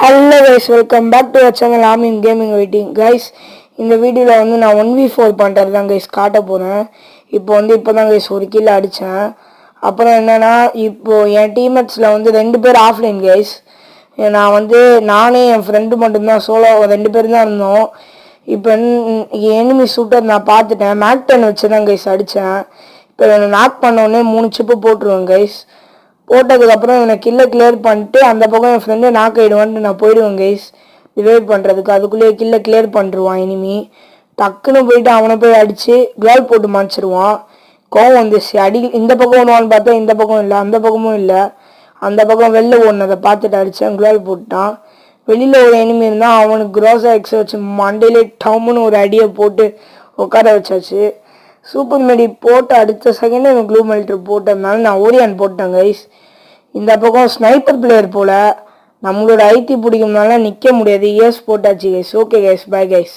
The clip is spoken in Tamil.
Hello guys, welcome back to our channel Amin Gaming Waiting. Guys, இந்த வீடியோல வந்து நான் 1v4 பண்றது தான் guys காட்ட போறேன். இப்போதான் guys ஒரு கில் அடிச்சேன். அப்புறம் என்னன்னா இப்போ என் டீம்மேட்ஸ்ல வந்து ரெண்டு பேர் ஆஃப்லைன் guys. நான் வந்து நானே என் ஃப்ரெண்ட் மட்டும் தான் சோலோ ரெண்டு பேர் தான் இருந்தோம். இப்போ எனிமி ஷூட்டர் நான் பார்த்துட்டேன். மேக் 10 வச்சு தான் guys அடிச்சேன். இப்போ நாக் பண்ண உடனே 3 சிப் போட்டுருவேன் guys. போட்டதுக்கப்புறம் இவனை கில்லை கிளியர் பண்ணிட்டு அந்த பக்கம் என் ஃப்ரெண்டு நாக் ஆகிடுவான்ட்டு நான் போயிடுவேன் கைஸ் ரிவைவ் பண்ணுறதுக்கு. அதுக்குள்ளேயே கில்லை கிளியர் பண்ணிடுவான் இனிமே. டக்குன்னு போயிட்டு அவனை போய் அடித்து குளோல் போட்டு மாச்சிருவான். கோவம் வந்துச்சு இந்த பக்கம் ஒன்றுவான்னு பார்த்தா இந்த பக்கம் இல்லை, அந்த பக்கமும் இல்லை. அந்த பக்கம் வெளில ஓடினதை பார்த்துட்டு அடித்தேன், குளோல் போட்டான். வெளியில் ஒரு எனிமி இருந்தால் அவனுக்கு குரோஸா எக்ஸ் வச்சு மண்டையிலே டம்முன்னு ஒரு அடியை போட்டு உட்கார வச்சாச்சு. சூப்பர் மெடி போட்டு அடுத்த செகண்ட் இவன் க்ளூ மெல்டர் போட்டதுனால நான் ஓரியான் போட்டேன் கைஸ். இந்த பக்கம் ஸ்னைப்பர் பிளேயர் போல் நம்மளோட ஐடி பிடிக்கும்னால நிற்க முடியாது. ஏஸ் போட்டாச்சு guys. Okay guys, bye guys.